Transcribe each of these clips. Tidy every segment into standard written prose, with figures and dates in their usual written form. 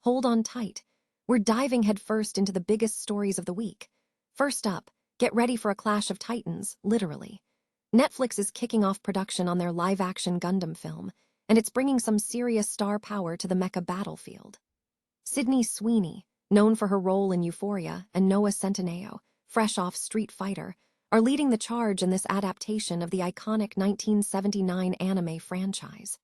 hold on tight. We're diving headfirst into the biggest stories of the week. First up, get ready for a clash of titans, literally. Netflix is kicking off production on their live-action Gundam film, and it's bringing some serious star power to the mecha battlefield. Sydney Sweeney, known for her role in Euphoria, and Noah Centineo, fresh off Street Fighter, are leading the charge in this adaptation of the iconic 1979 anime franchise.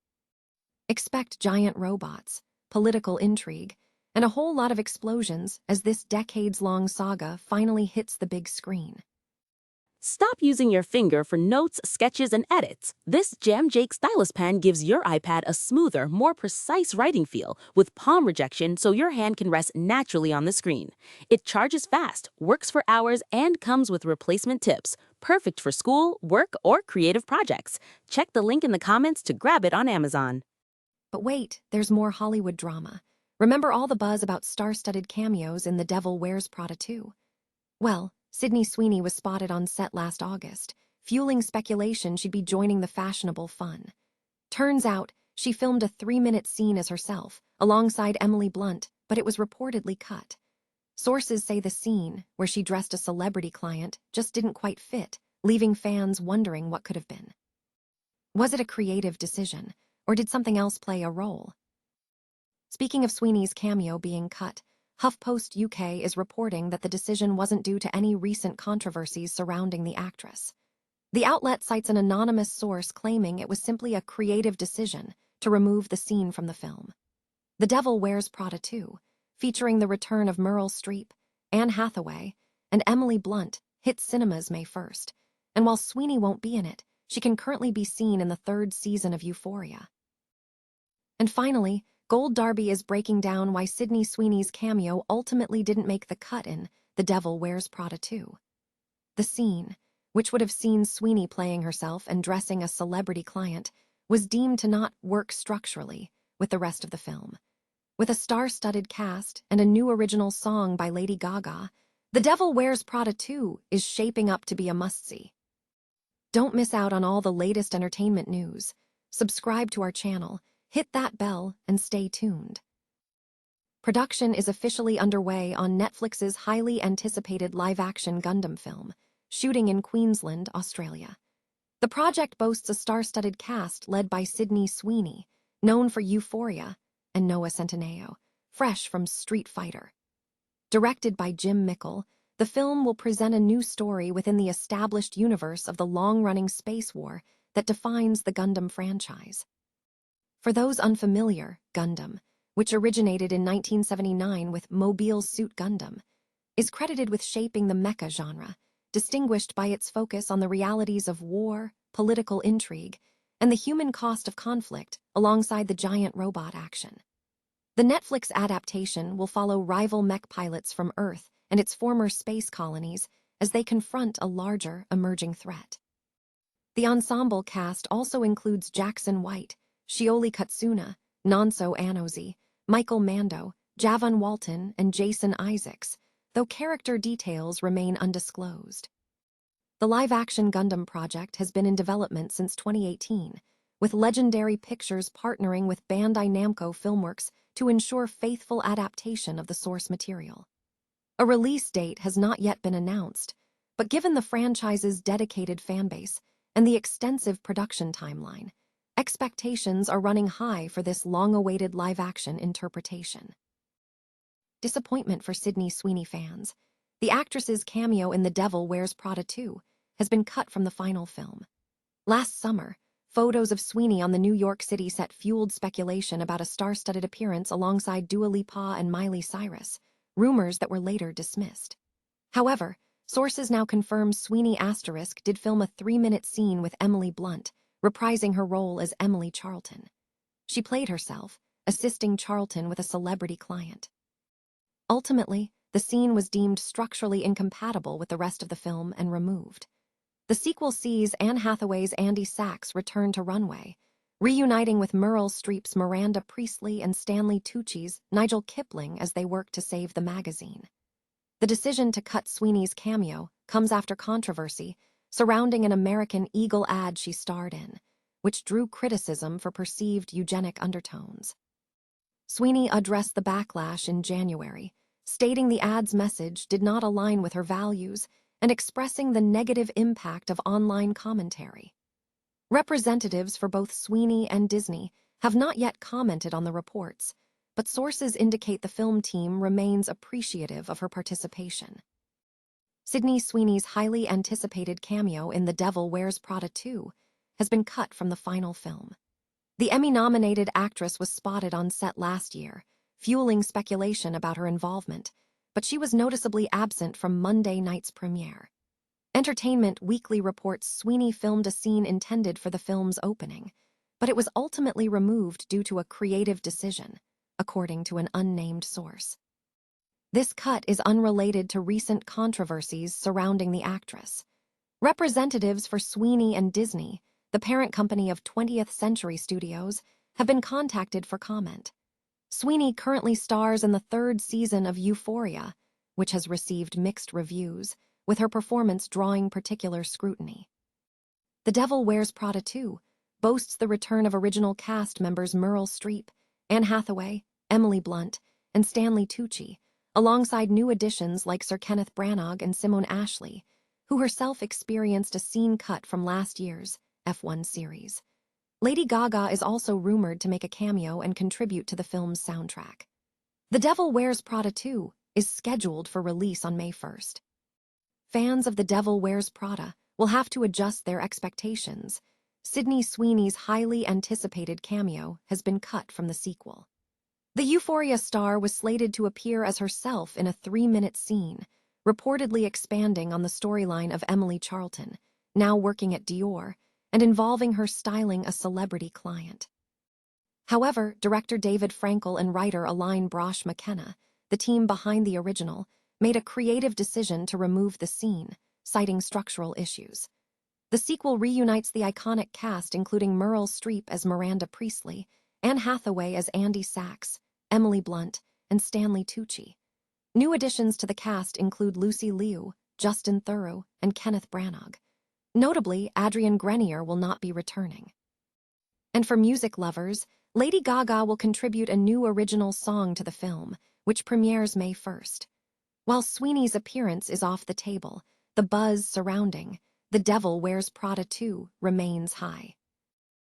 Expect giant robots, political intrigue, and a whole lot of explosions as this decades-long saga finally hits the big screen. Stop using your finger for notes, sketches, and edits. This Jam Jake stylus pen gives your iPad a smoother, more precise writing feel with palm rejection so your hand can rest naturally on the screen. It charges fast, works for hours, and comes with replacement tips. Perfect for school, work, or creative projects. Check the link in the comments to grab it on Amazon. But wait, there's more Hollywood drama. Remember all the buzz about star-studded cameos in The Devil Wears Prada 2? Well, Sydney Sweeney was spotted on set last August, fueling speculation she'd be joining the fashionable fun. Turns out, she filmed a 3-minute scene as herself, alongside Emily Blunt, but it was reportedly cut. Sources say the scene, where she dressed a celebrity client, just didn't quite fit, leaving fans wondering what could have been. Was it a creative decision, or did something else play a role? Speaking of Sweeney's cameo being cut, HuffPost UK is reporting that the decision wasn't due to any recent controversies surrounding the actress. The outlet cites an anonymous source claiming it was simply a creative decision to remove the scene from the film. The Devil Wears Prada 2, featuring the return of Meryl Streep, Anne Hathaway, and Emily Blunt, hits cinemas May 1st, and while Sweeney won't be in it, she can currently be seen in the 3rd season of Euphoria. And finally, Gold Darby is breaking down why Sydney Sweeney's cameo ultimately didn't make the cut in The Devil Wears Prada 2. The scene, which would have seen Sweeney playing herself and dressing a celebrity client, was deemed to not work structurally with the rest of the film. With a star-studded cast and a new original song by Lady Gaga, The Devil Wears Prada 2 is shaping up to be a must-see. Don't miss out on all the latest entertainment news. Subscribe to our channel, hit that bell, and stay tuned. Production is officially underway on Netflix's highly anticipated live-action Gundam film, shooting in Queensland, Australia. The project boasts a star-studded cast led by Sydney Sweeney, known for Euphoria, and Noah Centineo, fresh from Street Fighter. Directed by Jim Mickle, the film will present a new story within the established universe of the long-running space war that defines the Gundam franchise. For those unfamiliar, Gundam, which originated in 1979 with Mobile Suit Gundam, is credited with shaping the mecha genre, distinguished by its focus on the realities of war, political intrigue, and the human cost of conflict alongside the giant robot action. The Netflix adaptation will follow rival mech pilots from Earth and its former space colonies as they confront a larger, emerging threat. The ensemble cast also includes Jackson White, Shioli Katsuna, Nonso Anozi, Michael Mando, Javon Walton, and Jason Isaacs, though character details remain undisclosed. The live-action Gundam project has been in development since 2018, with Legendary Pictures partnering with Bandai Namco Filmworks to ensure faithful adaptation of the source material. A release date has not yet been announced, but given the franchise's dedicated fanbase and the extensive production timeline, expectations are running high for this long-awaited live-action interpretation. Disappointment for Sydney Sweeney fans. The actress's cameo in The Devil Wears Prada 2 has been cut from the final film. Last summer, photos of Sweeney on the New York City set fueled speculation about a star-studded appearance alongside Dua Lipa and Miley Cyrus, rumors that were later dismissed. However, sources now confirm Sweeney * did film a 3-minute scene with Emily Blunt, reprising her role as Emily Charlton. She played herself, assisting Charlton with a celebrity client. Ultimately, the scene was deemed structurally incompatible with the rest of the film and removed. The sequel sees Anne Hathaway's Andy Sachs return to runway, reuniting with Meryl Streep's Miranda Priestley and Stanley Tucci's Nigel Kipling as they work to save the magazine. The decision to cut Sweeney's cameo comes after controversy surrounding an American Eagle ad she starred in, which drew criticism for perceived eugenic undertones. Sweeney addressed the backlash in January, stating the ad's message did not align with her values and expressing the negative impact of online commentary. Representatives for both Sweeney and Disney have not yet commented on the reports, but sources indicate the film team remains appreciative of her participation. Sydney Sweeney's highly anticipated cameo in The Devil Wears Prada 2 has been cut from the final film. The Emmy-nominated actress was spotted on set last year, fueling speculation about her involvement, but she was noticeably absent from Monday night's premiere. Entertainment Weekly reports Sweeney filmed a scene intended for the film's opening, but it was ultimately removed due to a creative decision, according to an unnamed source. This cut is unrelated to recent controversies surrounding the actress. Representatives for Sweeney and Disney, the parent company of 20th Century Studios, have been contacted for comment. Sweeney currently stars in the third season of Euphoria, which has received mixed reviews, with her performance drawing particular scrutiny. The Devil Wears Prada 2 boasts the return of original cast members Meryl Streep, Anne Hathaway, Emily Blunt, and Stanley Tucci, alongside new additions like Sir Kenneth Branagh and Simone Ashley, who herself experienced a scene cut from last year's F1 series. Lady Gaga is also rumored to make a cameo and contribute to the film's soundtrack. The Devil Wears Prada 2 is scheduled for release on May 1st. Fans of The Devil Wears Prada will have to adjust their expectations. Sydney Sweeney's highly anticipated cameo has been cut from the sequel. The Euphoria star was slated to appear as herself in a 3-minute scene, reportedly expanding on the storyline of Emily Charlton, now working at Dior, and involving her styling a celebrity client. However, director David Frankel and writer Aline Brosh McKenna, the team behind the original, made a creative decision to remove the scene, citing structural issues. The sequel reunites the iconic cast including Meryl Streep as Miranda Priestley, Anne Hathaway as Andy Sachs, Emily Blunt, and Stanley Tucci. New additions to the cast include Lucy Liu, Justin Theroux, and Kenneth Branagh. Notably, Adrian Grenier will not be returning. And for music lovers, Lady Gaga will contribute a new original song to the film, which premieres May 1st. While Sweeney's appearance is off the table, the buzz surrounding The Devil Wears Prada 2 remains high.